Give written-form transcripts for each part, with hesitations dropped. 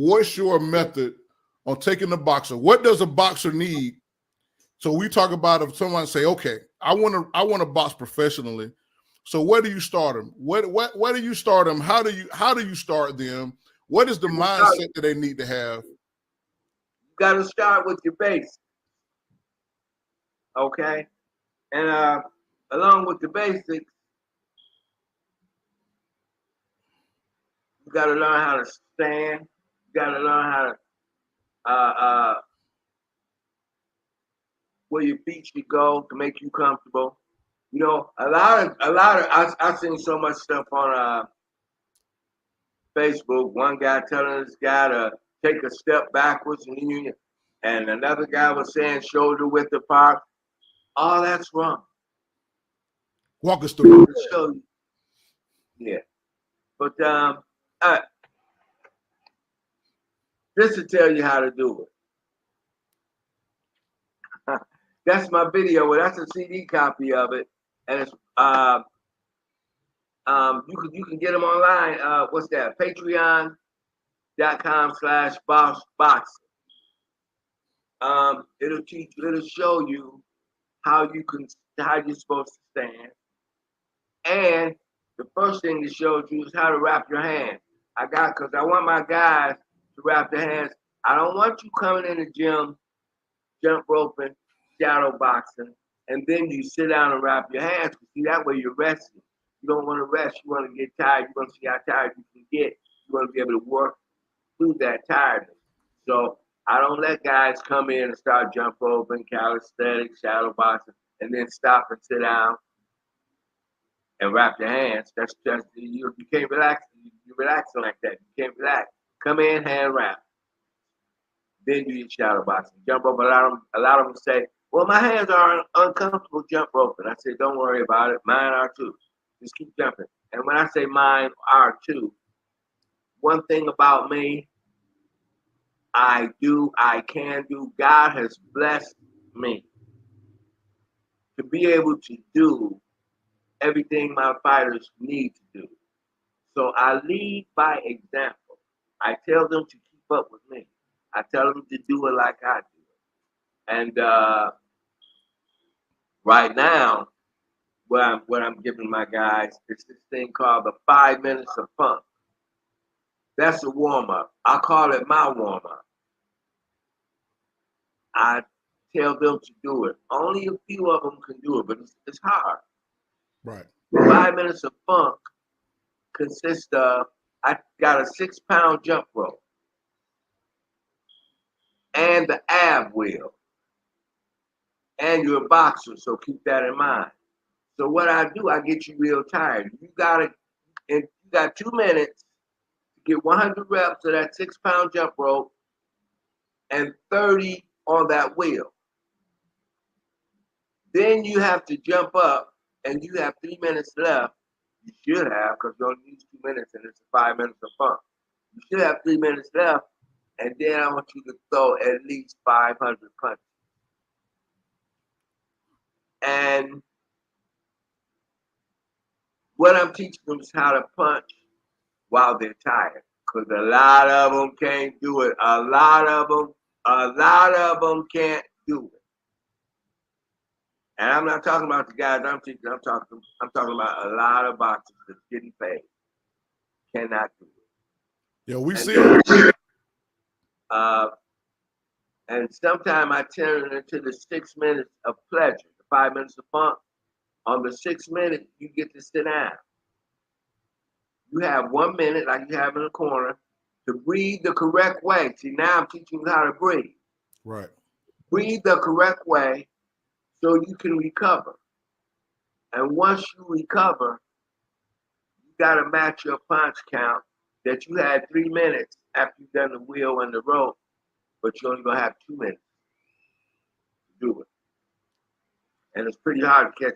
what's your method on taking the boxer? What does a boxer need? So we talk about if someone say, okay, I want to box professionally. So where do you start them? Where do you start them? How do you start them? What is the mindset that they need to have? You got to start with your base. Okay? And along with the basics, you got to learn how to stand. You got to learn how to where your feet should go to make you comfortable. You know, a lot of I've seen so much stuff on Facebook. One guy telling this guy to take a step backwards, and another guy was saying shoulder width apart. All that's wrong. Walk us through. Show you. Yeah, but just to tell you how to do it. That's my video. Well, that's a CD copy of it, and it's you can get them online. What's that? Patreon.com/boxing. It'll show you how you're supposed to stand. And the first thing it shows you is how to wrap your hands. Because I want my guys to wrap their hands. I don't want you coming in the gym, jump roping, shadow boxing, and then you sit down and wrap your hands. See, that way you're resting. You don't want to rest. You want to get tired. You want to see how tired you can get. You want to be able to work through that tiredness. So I don't let guys come in and start jump roping, calisthenics, shadow boxing, and then stop and sit down and wrap your hands. That's just you can't relax. You're relaxing like that. You can't relax. Come in, hand wrap. Then do your shadow boxing. Jump rope. A lot of them say, "Well, my hands are uncomfortable jump roping." I say, "Don't worry about it. Mine are too. Just keep jumping." And when I say mine are too, one thing about me, I can do. God has blessed me to be able to do everything my fighters need to do. So I lead by example. I tell them to keep up with me. I tell them to do it like I do it. And right now, what I'm giving my guys is this thing called the 5 minutes of funk. That's a warm-up. I call it my warm-up. I tell them to do it. Only a few of them can do it, but it's hard. Right. 5 minutes of funk consists of, I got a 6-pound jump rope and the ab wheel. And you're a boxer, so keep that in mind. So what I do, I get you real tired. You got 2 minutes to get 100 reps of that 6-pound jump rope and 30 on that wheel. Then you have to jump up, and you have 3 minutes left. You should have, because you only use 2 minutes, and it's 5 minutes of fun. You should have 3 minutes left, and then I want you to throw at least 500 punches. And what I'm teaching them is how to punch while they're tired, because a lot of them can't do it. A lot of them can't do it. And I'm not talking about the guys I'm teaching. I'm talking about a lot of boxers that's getting paid cannot do it. Yeah, we see it. And sometimes I turn it into the 6 minutes of pleasure, the 5 minutes of fun. On the 6 minutes, you get to sit down. You have 1 minute, like you have in the corner, to breathe the correct way. See, now I'm teaching you how to breathe. Right. Breathe the correct way so you can recover. And once you recover, you got to match your punch count that you had 3 minutes after you've done the wheel and the rope, but you're only going to have 2 minutes to do it. And it's pretty hard to catch,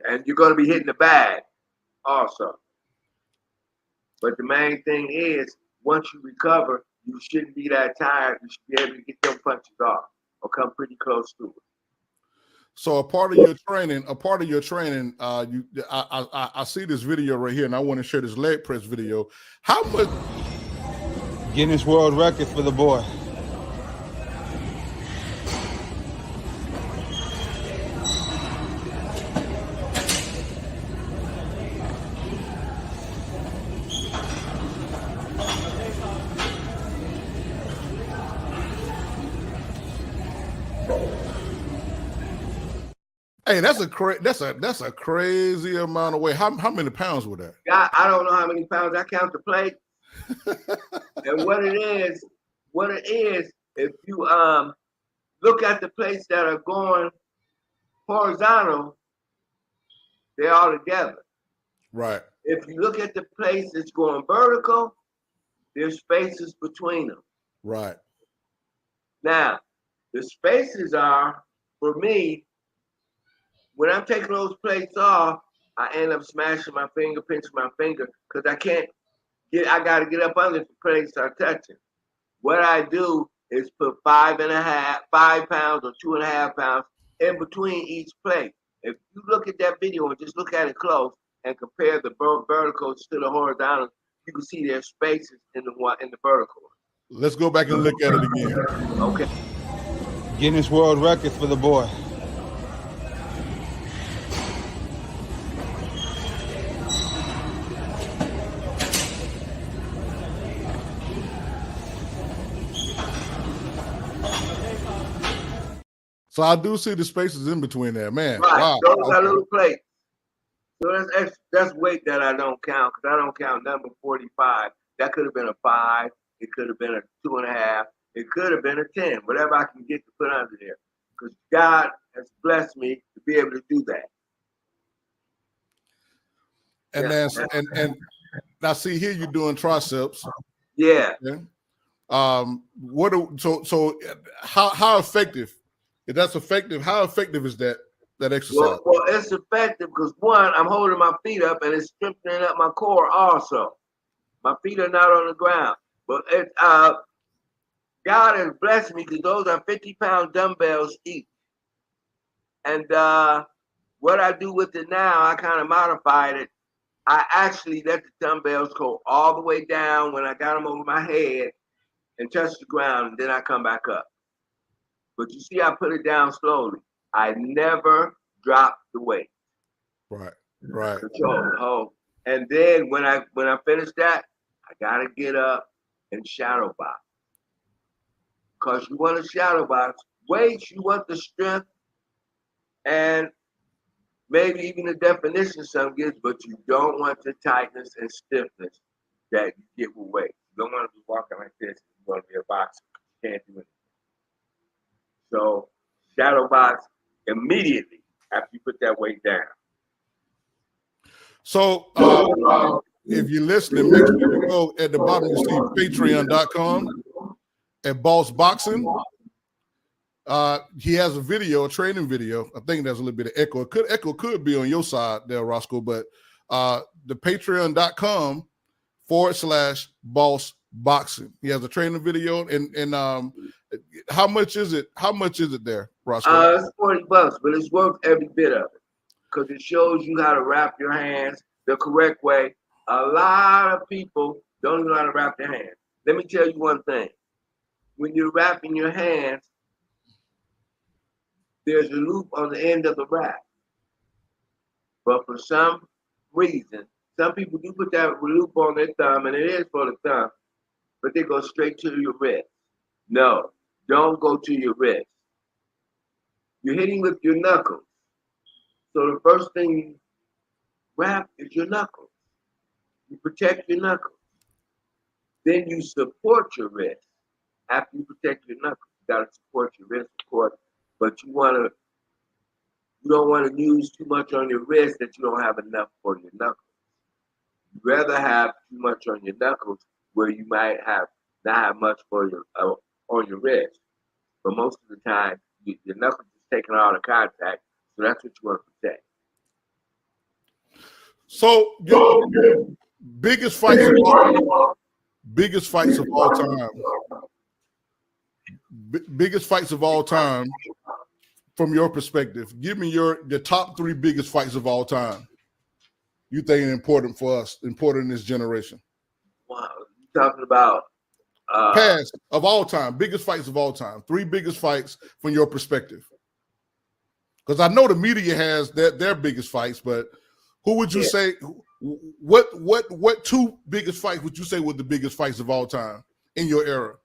and you're going to be hitting the bag also. But the main thing is, once you recover, you shouldn't be that tired. You should be able to get your punches off or come pretty close to it. So a part of your training, I see this video right here, and I want to share this leg press video. How much? Guinness World Record for the boy. Hey, that's a crazy amount of weight. How many pounds were that? I don't know how many pounds. I count the plate. And what it is, if you look at the plates that are going horizontal, they're all together. Right. If you look at the plates that's going vertical, there's spaces between them. Right. Now, the spaces are, for me, when I'm taking those plates off, I end up smashing my finger, pinching my finger, because I got to get up under the plates start touching. What I do is put 5 pounds or 2.5 pounds in between each plate. If you look at that video and just look at it close and compare the verticals to the horizontals, you can see there's spaces in the vertical. Let's go back and look at it again. Okay. Guinness World Record for the boy. So I do see the spaces in between there, man. Right. Wow. Those are little plates. So that's weight that I don't count, because I don't count number 45. That could have been a 5. It could have been a 2.5. It could have been a 10. Whatever I can get to put under there, because God has blessed me to be able to do that. And and now see here you're doing triceps. Yeah. Okay. So how effective? If that's effective, how effective is that exercise? Well, it's effective because, one, I'm holding my feet up and it's strengthening up my core also. My feet are not on the ground. But God has blessed me because those are 50-pound dumbbells each. And what I do with it now, I kind of modified it. I actually let the dumbbells go all the way down when I got them over my head and touch the ground, and then I come back up. But you see, I put it down slowly. I never drop the weight. Right. Control. Oh, and then when I finish that, I gotta get up and shadow box. Cause you want to shadow box weights. You want the strength and maybe even the definition some gives, but you don't want the tightness and stiffness that you get with weight. You don't want to be walking like this. You want to be a boxer. You can't do anything. So shadow box immediately after you put that weight down. So if you're listening, make sure you go at the bottom, you see patreon.com at Boss Boxing. He has a video, a training video. I think there's a little bit of echo. Echo could be on your side there, Rosco, but the patreon.com /Boss Boxing. He has a training video, and how much is it? How much is it there, Rosco? It's $40, but it's worth every bit of it because it shows you how to wrap your hands the correct way. A lot of people don't know how to wrap their hands. Let me tell you one thing. When you're wrapping your hands, there's a loop on the end of the wrap. But for some reason, some people do put that loop on their thumb, and it is for the thumb, but they go straight to your wrist. No, don't go to your wrist. You're hitting with your knuckles. So the first thing you wrap is your knuckles. You protect your knuckles. Then you support your wrist. After you protect your knuckles, you gotta support your wrist, of course, but you don't want to use too much on your wrist that you don't have enough for your knuckles. You'd rather have too much on your knuckles where you might not have much for your on your wrist. But most of the time, your knuckles is taking all the contact, so that's what you want to protect. So your biggest fights of all time. Biggest fights of all time, from your perspective. Give me the top 3 biggest fights of all time. You think important for us, important in this generation? Wow, you talking about Past of all time, biggest fights of all time. 3 biggest fights from your perspective. Because I know the media has their biggest fights, but who would you say? What 2 biggest fights would you say were the biggest fights of all time in your era?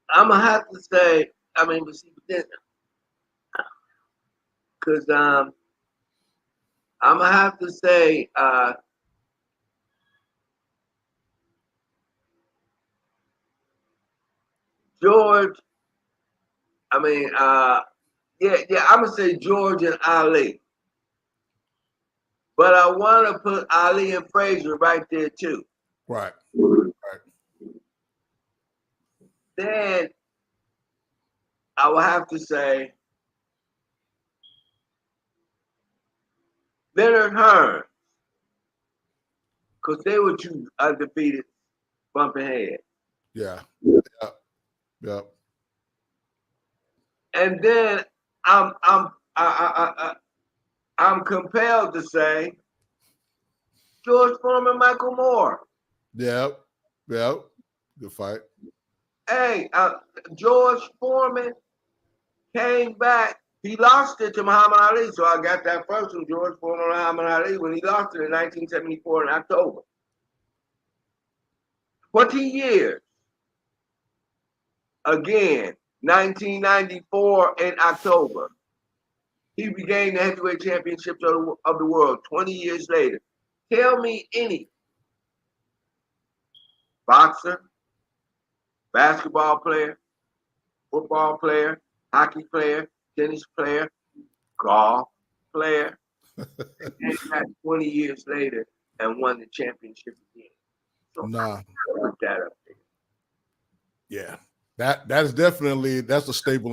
I'm gonna have to say, because I'm gonna have to say George. I'm gonna say George and Ali. But I want to put Ali and Frazier right there too. Right. Then I will have to say Leonard Hearns, because they were 2 undefeated bumping heads. Yeah. And then I'm compelled to say George Foreman, Michael Moore. Yep. Good fight. Hey, George Foreman came back. He lost it to Muhammad Ali, so I got that first from George Foreman, Muhammad Ali, when he lost it in 1974 in October. 20 years. Again, 1994 in October. He regained the heavyweight championships of the world 20 years later. Tell me any boxer, basketball player, football player, hockey player, tennis player, golf player, came back 20 years later and won the championship again. So nah. put that up there. Yeah. That's a staple